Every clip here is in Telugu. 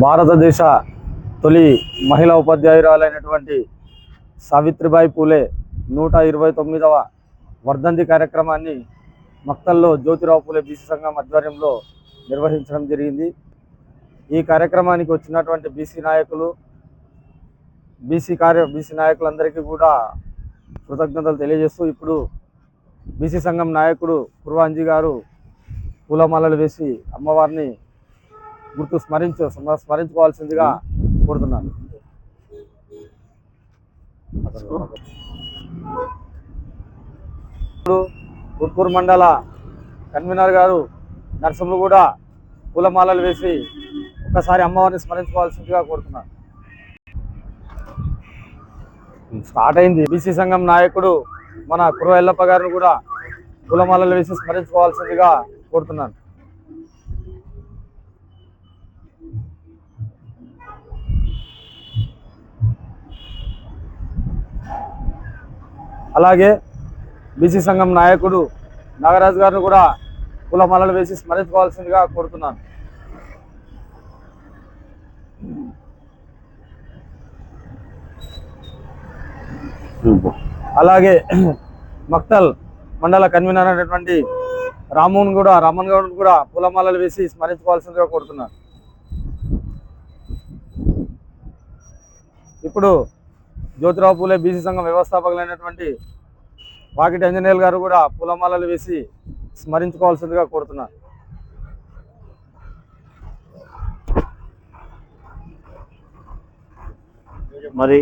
భారతదేశ తొలి మహిళా ఉపాధ్యాయురాలైనటువంటి సావిత్రిబాయి పూలే 129వ వర్ధంతి కార్యక్రమాన్ని మక్తల్లో జ్యోతిరావు పూలే బీసీ సంఘం ఆధ్వర్యంలో నిర్వహించడం జరిగింది. ఈ కార్యక్రమానికి వచ్చినటువంటి బీసీ నాయకులు, బీసీ నాయకులందరికీ కూడా కృతజ్ఞతలు తెలియజేస్తూ ఇప్పుడు బీసీ సంఘం నాయకుడు కుర్వాంజీ గారు పూలమాలలు వేసి అమ్మవారిని స్మరించుకోవాల్సిందిగా కోరుతున్నాను. ఉట్కూరు మండల కన్వీనర్ గారు నరసింహులు కూడా పూలమాలలు వేసి ఒక్కసారి అమ్మవారిని స్మరించుకోవాల్సిందిగా కోరుతున్నాను. స్టార్ట్ అయింది. బీసీ సంఘం నాయకుడు మన కుర్వ ఎల్లప్ప గారిని కూడా పూలమాలలు వేసి స్మరించుకోవాల్సిందిగా కోరుతున్నాను. అలాగే బీసీ సంఘం నాయకుడు నాగరాజు గారిని కూడా పూలమాలలు వేసి స్మరించుకోవాల్సిందిగా కోరుతున్నాను. అలాగే మక్తల్ మండల కన్వీనర్ అయినటువంటి రామన్ గౌడ్ కూడా పూలమాలలు వేసి స్మరించుకోవాల్సిందిగా కోరుతున్నాను. ఇప్పుడు జ్యోతిరావు పూలే బీసీ సంఘం వ్యవస్థాపకులైనటువంటి వాకిటి ఆంజనేయులు గారు కూడా పూలమాలలు వేసి స్మరించుకోవాల్సిందిగా కోరుతున్నారు. మరి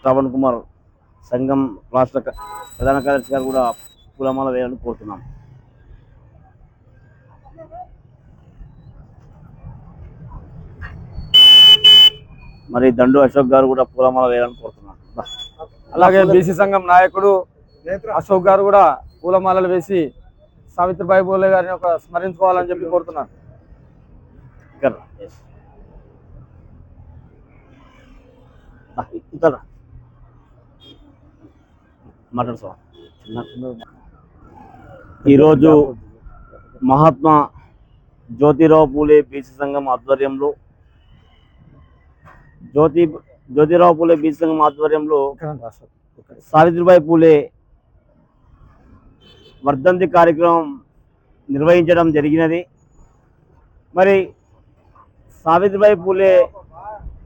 శ్రవణ్ కుమార్ సంఘం రాష్ట్ర ప్రధాన కార్యదర్శి గారు కూడా పూలమాల వేయాలని కోరుతున్నాం. మరి దండు అశోక్ గారు కూడా పూలమాల వేయాలని కోరుతున్నాం. అలాగే బీసీ సంఘం నాయకుడు అశోక్ గారు కూడా పూలమాలలు వేసి సావిత్రిబాయి పూలే గారిని స్మరించుకోవాలని చెప్పి కోరుతున్నాను. ఈరోజు మహాత్మా జ్యోతిరావు పూలే బీసీ సంఘం ఆధ్వర్యంలో జ్యోతిరావు పూలే బీసీ సంఘం ఆధ్వర్యంలో సావిత్రిబాయి పూలే వర్ధంతి కార్యక్రమం నిర్వహించడం జరిగినది. మరి సావిత్రిబాయి పూలే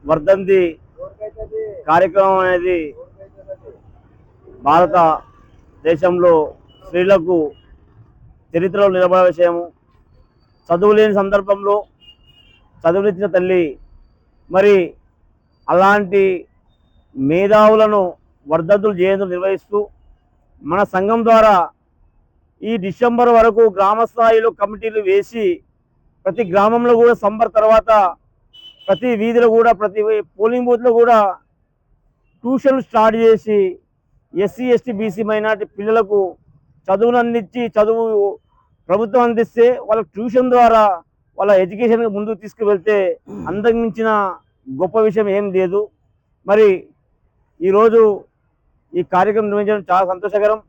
వర్ధంతి కార్యక్రమం అనేది భారతదేశంలో స్త్రీలకు చరిత్రలో నిలబడే విషయము. చదువు లేని సందర్భంలో చదువునిచ్చిన తల్లి, మరి అలాంటి మేధావులను వర్ధంతులు జయంతులు నిర్వహిస్తూ మన సంఘం ద్వారా ఈ డిసెంబర్ వరకు గ్రామ స్థాయిలో కమిటీలు వేసి ప్రతి గ్రామంలో కూడా సంబర్ తర్వాత ప్రతి వీధిలో కూడా ప్రతి పోలింగ్ బూత్లో కూడా ట్యూషన్లు స్టార్ట్ చేసి ఎస్సీ ఎస్టీ బీసీ మైనార్టీ పిల్లలకు చదువును అందించి, చదువు ప్రభుత్వం అందిస్తే వాళ్ళకి ట్యూషన్ ద్వారా వాళ్ళ ఎడ్యుకేషన్ ముందుకు తీసుకువెళ్తే అంతకు మించిన గొప్ప విషయం ఏం లేదు. మరి ఈరోజు ఈ కార్యక్రమం నిర్వహించడం చాలా సంతోషకరం.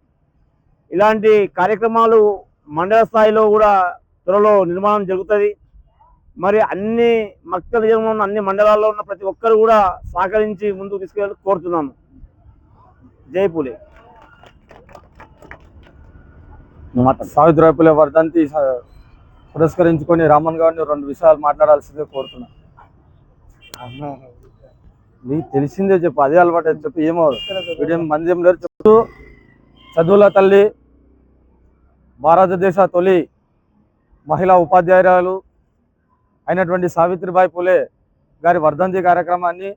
ఇలాంటి కార్యక్రమాలు మండల స్థాయిలో కూడా త్వరలో నిర్మాణం జరుగుతుంది. మరి అన్ని మక్తల్ జిల్లాలో ఉన్న అన్ని మండలాల్లో ఉన్న ప్రతి ఒక్కరు కూడా సహకరించి ముందుకు తీసుకెళ్ళి కోరుతున్నాము. జై పూలే. సావిత్రిబాయి పూలే వర్ధంతి పురస్కరించుకొని రామన్ గారిని 2 విషయాలు మాట్లాడాల్సిందే కోరుతున్నా. నీకు తెలిసిందే చెప్పు, అదే అలవాటు చెప్పు. ఏమో మంది ఏం లేరు చెప్తూ, చదువుల తల్లి, భారతదేశ తొలి మహిళా ఉపాధ్యాయురాలు అయినటువంటి సావిత్రిబాయి పూలే గారి వర్ధంతి కార్యక్రమాన్ని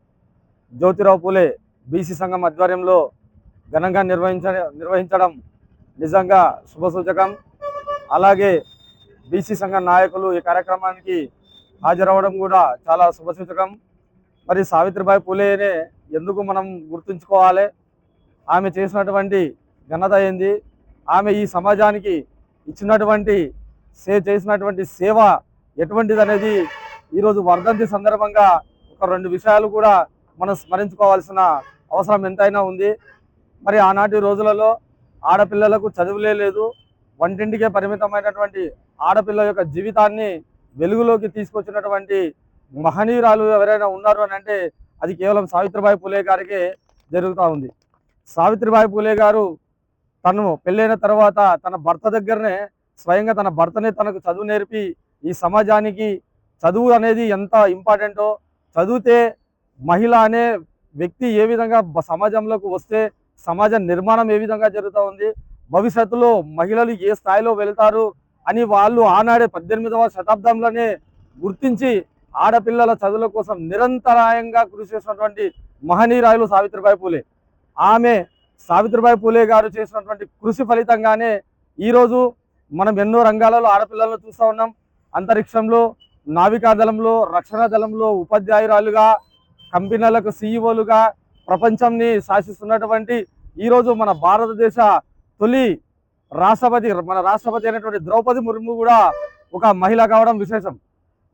జ్యోతిరావు పూలే బీసీ సంఘం ఆధ్వర్యంలో ఘనంగా నిర్వహించడం నిజంగా శుభసూచకం. అలాగే బీసీ సంఘం నాయకులు ఈ కార్యక్రమానికి హాజరవ్వడం కూడా చాలా శుభసూచకం. మరి సావిత్రిబాయి పూలేనే ఎందుకు మనం గుర్తుంచుకోవాలి? ఆమె చేసినటువంటి ఘనత ఏంది, ఆమె ఈ సమాజానికి చేసినటువంటి సేవ ఎటువంటిది అనేది ఈరోజు వర్ధంతి సందర్భంగా ఒక 2 విషయాలు కూడా మనం స్మరించుకోవాల్సిన అవసరం ఎంతైనా ఉంది. మరి ఆనాటి రోజులలో ఆడపిల్లలకు చదువులే లేదు, వంటింటికే పరిమితమైనటువంటి ఆడపిల్ల యొక్క జీవితాన్ని వెలుగులోకి తీసుకొచ్చినటువంటి మహనీయురాలు ఎవరైనా ఉన్నారు అని అంటే అది కేవలం సావిత్రిబాయి పూలే గారికే జరుగుతూ ఉంది. సావిత్రిబాయి పూలే గారు తను పెళ్ళైన తర్వాత తన భర్త దగ్గరనే స్వయంగా తన భర్తనే తనకు చదువు నేర్పి ఈ సమాజానికి చదువు అనేది ఎంత ఇంపార్టెంటో, చదివితే మహిళ అనే వ్యక్తి ఏ విధంగా సమాజంలోకి వస్తే సమాజ నిర్మాణం ఏ విధంగా జరుగుతూ ఉంది, భవిష్యత్తులో మహిళలు ఏ స్థాయిలో వెళ్తారు అని వాళ్ళు ఆనాడే 18వ శతాబ్దంలోనే గుర్తించి ఆడపిల్లల చదువుల కోసం నిరంతరాయంగా కృషి చేసినటువంటి మహనీయురాలు సావిత్రిబాయి పూలే. ఆమె సావిత్రిబాయి పూలే గారు చేసినటువంటి కృషి ఫలితంగానే ఈరోజు మనం ఎన్నో రంగాలలో ఆడపిల్లలను చూస్తూ ఉన్నాం. అంతరిక్షంలో, నావికాదళంలో, రక్షణ దళంలో ఉపాధ్యాయురాలుగా, కంపెనీలకు సీఈఓలుగా ప్రపంచాన్ని శాసిస్తున్నటువంటి ఈరోజు మన భారతదేశ తొలి మన రాష్ట్రపతి అయినటువంటి ద్రౌపది ముర్ము కూడా ఒక మహిళ కావడం విశేషం.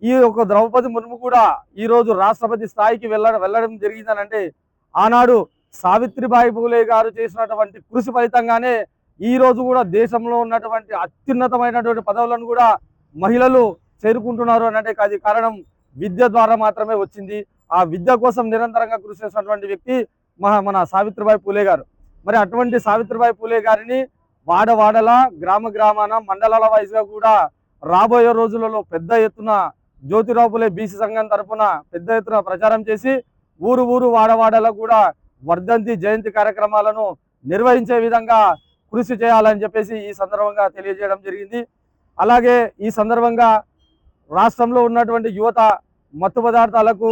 ఈ ఒక ద్రౌపది ముర్ము కూడా ఈరోజు రాష్ట్రపతి స్థాయికి వెళ్ళడం జరిగిందనంటే ఆనాడు సావిత్రిబాయి పూలే గారు చేసినటువంటి కృషి ఫలితంగానే ఈ రోజు కూడా దేశంలో ఉన్నటువంటి అత్యున్నతమైనటువంటి పదవులను కూడా మహిళలు చేరుకుంటున్నారు అంటే అది కారణం విద్య ద్వారా మాత్రమే వచ్చింది. ఆ విద్య కోసం నిరంతరంగా కృషి చేసినటువంటి వ్యక్తి మన సావిత్రిబాయి పూలే గారు. మరి అటువంటి సావిత్రిబాయి పూలే గారిని వాడవాడల, గ్రామాన, మండలాల వైజ్గా కూడా రాబోయే రోజులలో పెద్ద ఎత్తున జ్యోతిరావు పూలే బీసీ సంఘం తరఫున పెద్ద ఎత్తున ప్రచారం చేసి ఊరు వాడవాడల కూడా వర్ధంతి జయంతి కార్యక్రమాలను నిర్వహించే విధంగా కృషి చేయాలని చెప్పేసి ఈ సందర్భంగా తెలియజేయడం జరిగింది. అలాగే ఈ సందర్భంగా రాష్ట్రంలో ఉన్నటువంటి యువత మత్తు పదార్థాలకు,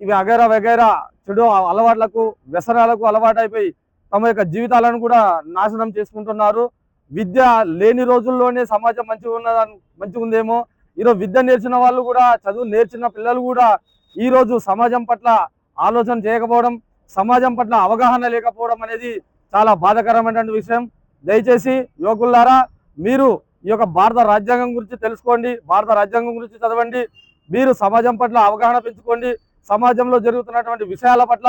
ఇవి వగైరా చెడు అలవాట్లకు, వ్యసనాలకు అలవాటైపోయి తమ యొక్క జీవితాలను కూడా నాశనం చేసుకుంటున్నారు. విద్య లేని రోజుల్లోనే సమాజం మంచిగా ఉందేమో, ఈరోజు విద్య నేర్చిన వాళ్ళు కూడా, చదువు నేర్చిన పిల్లలు కూడా ఈరోజు సమాజం పట్ల ఆలోచన చేయకపోవడం, సమాజం పట్ల అవగాహన లేకపోవడం అనేది చాలా బాధాకరమైనటువంటి విషయం. దయచేసి యువకులారా, మీరు ఈ యొక్క భారత రాజ్యాంగం గురించి తెలుసుకోండి, భారత రాజ్యాంగం గురించి చదవండి, మీరు సమాజం పట్ల అవగాహన పెంచుకోండి. సమాజంలో జరుగుతున్నటువంటి విషయాల పట్ల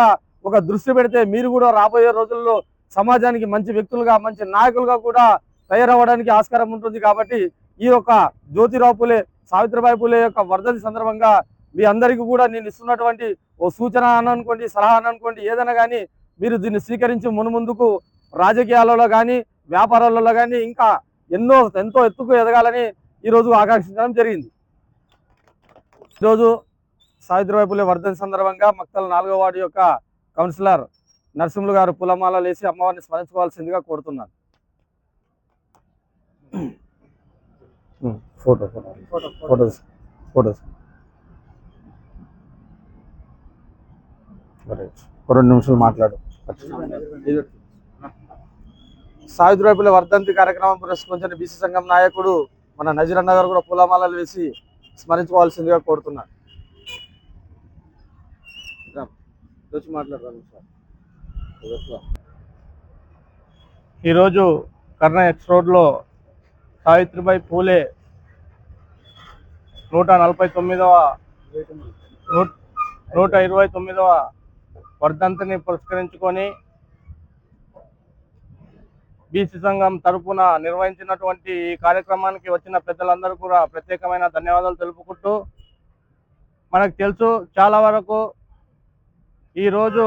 ఒక దృష్టి పెడితే మీరు కూడా రాబోయే రోజుల్లో సమాజానికి మంచి వ్యక్తులుగా, మంచి నాయకులుగా కూడా తయారవ్వడానికి ఆస్కారం ఉంటుంది. కాబట్టి ఈ యొక్క జ్యోతిరావు పూలే, సావిత్రిబాయి పూలే యొక్క వర్ధంతి సందర్భంగా మీ అందరికీ కూడా నేను ఇస్తున్నటువంటి ఓ సూచన అని అనుకోండి, సలహా అని అనుకోండి, ఏదైనా కానీ మీరు దీన్ని స్వీకరించి మున్ముందుకు రాజకీయాలలో కానీ, వ్యాపారాలలో కానీ ఇంకా ఎంతో ఎత్తుకు ఎదగాలని ఈరోజు ఆకాంక్షించడం జరిగింది. ఈరోజు సావిత్రిబాయి పూలే వర్ధంతి సందర్భంగా మక్తల్ 4వ వార్డు యొక్క కౌన్సిలర్ నరసింహులు గారు పూలమాలలు వేసి అమ్మవారిని స్మరించుకోవాల్సిందిగా కోరుతున్నాను. ఫోటోస్ 2 నిమిషాలు మాట్లాడు. సావిత్రిబాయి పూలే వర్ధంతి కార్యక్రమం పురస్కరించిన బీసీ సంఘం నాయకుడు మన నజీరన్న గారు కూడా పూలమాలలు వేసి స్మరించుకోవాల్సిందిగా కోరుతున్నాను. ఈరోజు కర్ణ ఎక్స్ రోడ్లో సావిత్రిబాయి పూలే 129వ వర్ధంతిని పురస్కరించుకొని బీసీ సంఘం తరఫున నిర్వహించినటువంటి ఈ కార్యక్రమానికి వచ్చిన పెద్దలందరూ కూడా ప్రత్యేకమైన ధన్యవాదాలు తెలుపుకుంటూ, మనకు తెలుసు చాలా వరకు ఈరోజు